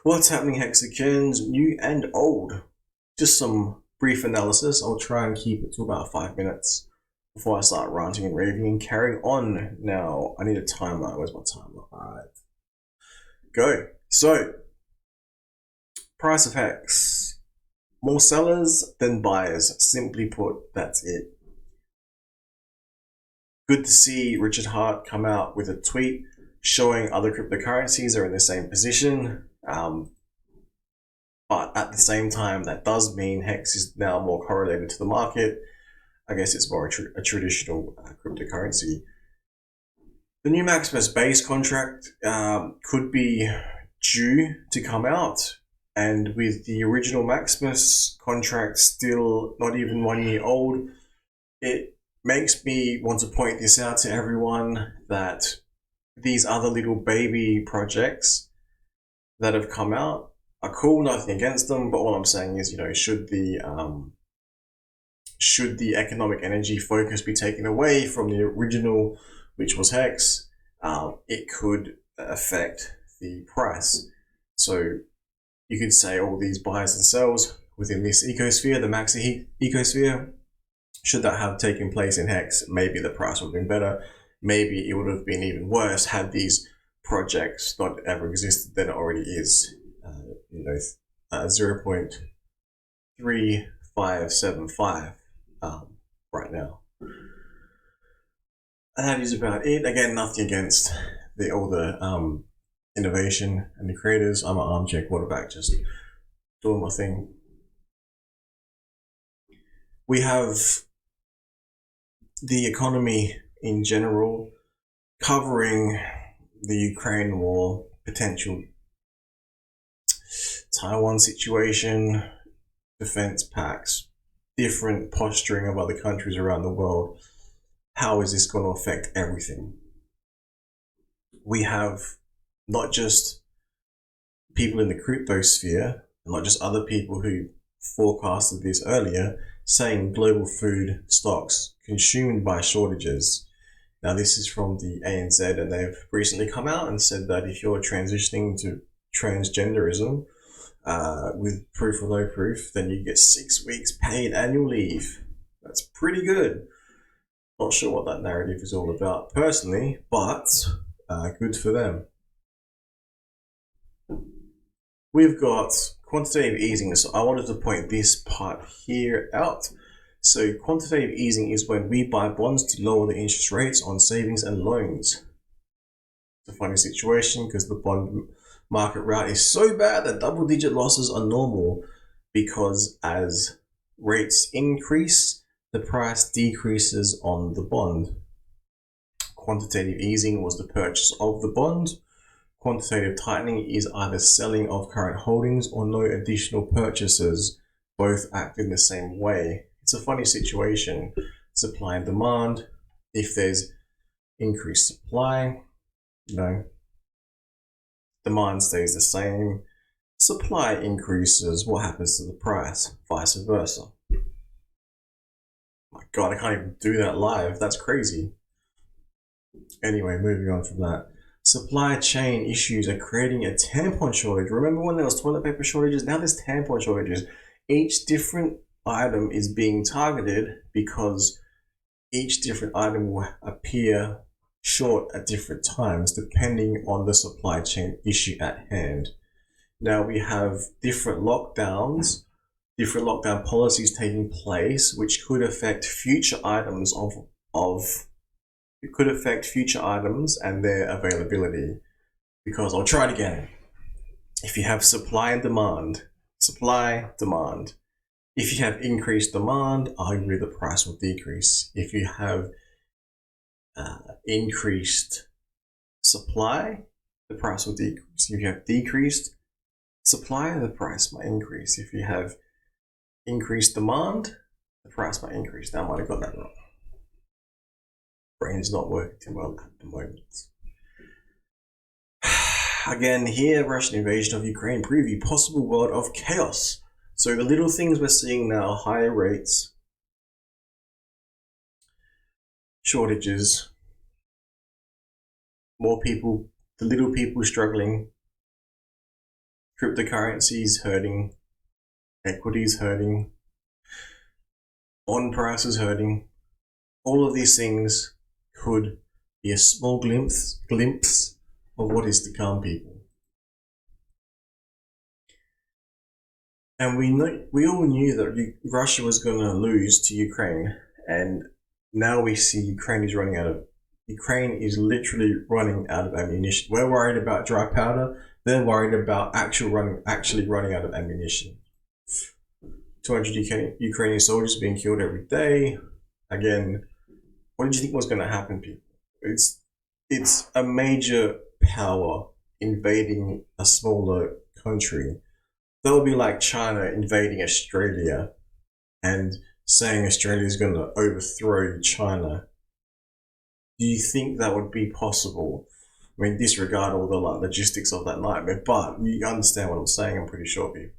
What's happening, Hexicans, new and old? Just some brief analysis. I'll try and keep it to about 5 minutes before I start ranting and raving and carrying on. Now, I need a timer. Where's my timer? Alright. Go. So, price of HEX. More sellers than buyers. Simply put, that's it. Good to see Richard Hart come out with a tweet showing other cryptocurrencies are in the same position. But at the same time, that does mean HEX is now more correlated to the market. I guess it's more a traditional cryptocurrency. The new Maximus base contract could be due to come out. And with the original Maximus contract still not even 1 year old, it makes me want to point this out to everyone that these other little baby projects that have come out are cool, nothing against them, but all I'm saying is, should the economic energy focus be taken away from the original, which was HEX, it could affect the price. So you could say all these buys and sells within this ecosphere, the Maxi ecosphere, should that have taken place in HEX, maybe the price would have been better. Maybe it would have been even worse had these projects not ever existed than it already is. 0.3575 right now. And that is about it. Again, nothing against all the innovation and the creators. I'm an armchair quarterback, just doing my thing. We have the economy in general covering the Ukraine war, potential Taiwan situation, defense pacts, different posturing of other countries around the world. How is this going to affect everything? We have not just people in the crypto sphere, not just other people who forecasted this earlier, saying global food stocks consumed by shortages. Now, this is from the ANZ, and they've recently come out and said that if you're transitioning to transgenderism with proof or no proof, then you get 6 weeks paid annual leave. That's pretty good. Not sure what that narrative is all about personally, but good for them. We've got quantitative easing. So I wanted to point this part here out. So quantitative easing is when we buy bonds to lower the interest rates on savings and loans. It's a funny situation because the bond market route is so bad that double-digit losses are normal, because as rates increase, the price decreases on the bond. Quantitative easing was the purchase of the bond. Quantitative tightening is either selling of current holdings or no additional purchases. Both act in the same way. It's a funny situation. Supply and demand. If there's increased supply, demand stays the same. Supply increases. What happens to the price? Vice versa. My God, I can't even do that live. That's crazy. Anyway, moving on from that. Supply chain issues are creating a tampon shortage. Remember when there was toilet paper shortages? Now there's tampon shortages. Each different item is being targeted because each different item will appear short at different times depending on the supply chain issue at hand. Now we have different lockdown policies taking place, which could affect future items and their availability. Because I'll try it again. If you have supply, demand. If you have increased demand, arguably the price will decrease. If you have increased supply, the price will decrease. If you have decreased supply, the price might increase. If you have increased demand, the price might increase. Now I might have got that wrong. Brain's not working too well at the moment. Again, here, Russian invasion of Ukraine preview, possible world of chaos. So the little things we're seeing now, higher rates, shortages, more people, the little people struggling, cryptocurrencies hurting, equities hurting, bond prices hurting. All of these things could be a small glimpse of what is to come, people. And we all knew that Russia was going to lose to Ukraine, and now we see Ukraine is literally running out of ammunition. We're worried about dry powder. They're worried about actually running out of ammunition. 200 Ukrainian soldiers being killed every day. Again, what did you think was going to happen, people? It's a major power invading a smaller country. That would be like China invading Australia and saying Australia is going to overthrow China. Do you think that would be possible? I mean, disregard all the logistics of that nightmare, but you understand what I'm saying, I'm pretty sure, people.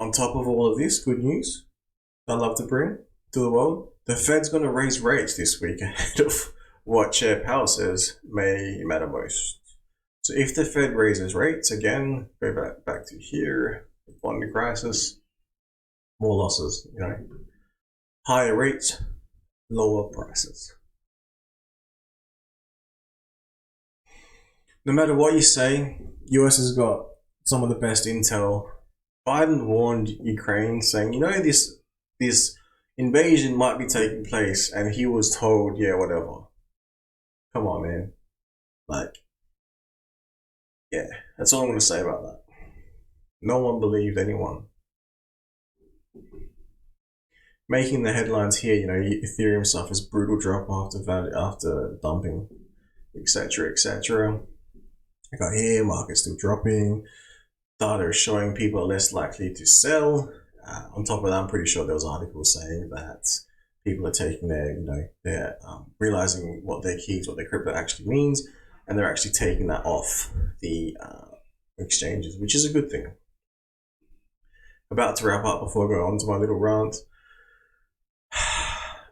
On top of all of this, good news I'd love to bring to the world. The Fed's going to raise rates this week ahead of what Chair Powell says may matter most. So if the Fed raises rates, again, go back to here, the bond crisis, more losses, higher rates, lower prices. No matter what you say, US has got some of the best intel. Biden warned Ukraine saying, this invasion might be taking place, and he was told, yeah, whatever. Come on, man. Yeah, that's all I'm going to say about that. No one believed anyone. Making the headlines here, Ethereum suffers brutal drop after dumping, etc., etc. I got here, market's still dropping. Data is showing people are less likely to sell. On top of that, I'm pretty sure there was articles saying that people are taking they're realizing what their keys, what their crypto actually means, and they're actually taking that off the exchanges, which is a good thing. About to wrap up before I go on to my little rant.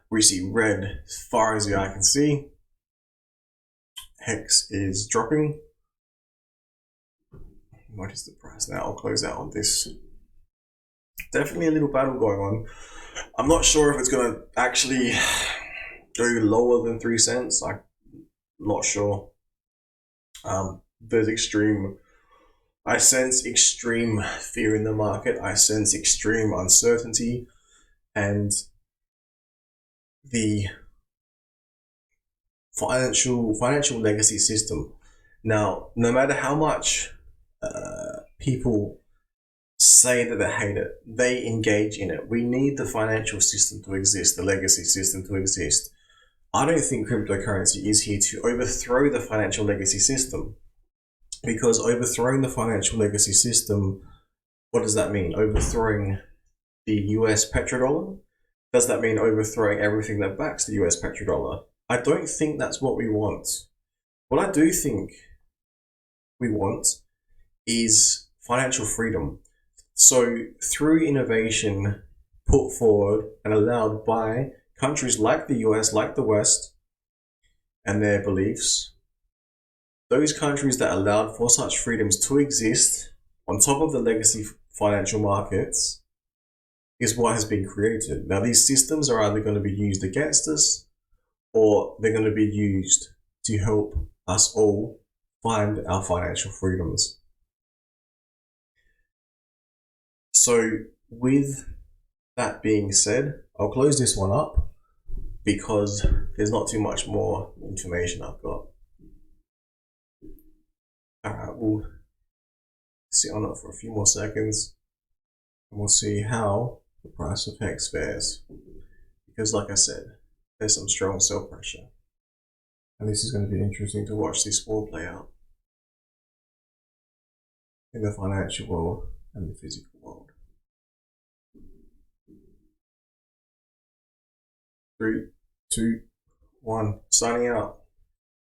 We see red as far as the eye can see. HEX is dropping. What is the price now? I'll close out on this. Definitely a little battle going on. I'm not sure if it's going to actually go lower than 3 cents. I'm not sure. I sense extreme fear in the market. I sense extreme uncertainty, and the financial legacy system. Now, no matter how much people say that they hate it, they engage in it. We need the financial system to exist, the legacy system to exist. I don't think cryptocurrency is here to overthrow the financial legacy system, because overthrowing the financial legacy system, what does that mean? Overthrowing the US petrodollar? Does that mean overthrowing everything that backs the US petrodollar? I don't think that's what we want. What I do think we want is financial freedom. So through innovation put forward and allowed by countries like the US, like the West, and their beliefs, those countries that allowed for such freedoms to exist on top of the legacy financial markets is what has been created. Now, these systems are either going to be used against us, or they're going to be used to help us all find our financial freedoms. So with that being said, I'll close this one up because there's not too much more information I've got. Alright, we'll sit on it for a few more seconds and we'll see how the price of HEX fares. Because like I said, there's some strong sell pressure. And this is going to be interesting to watch this war play out in the financial world and the physical world. 3, 2, 1, signing out.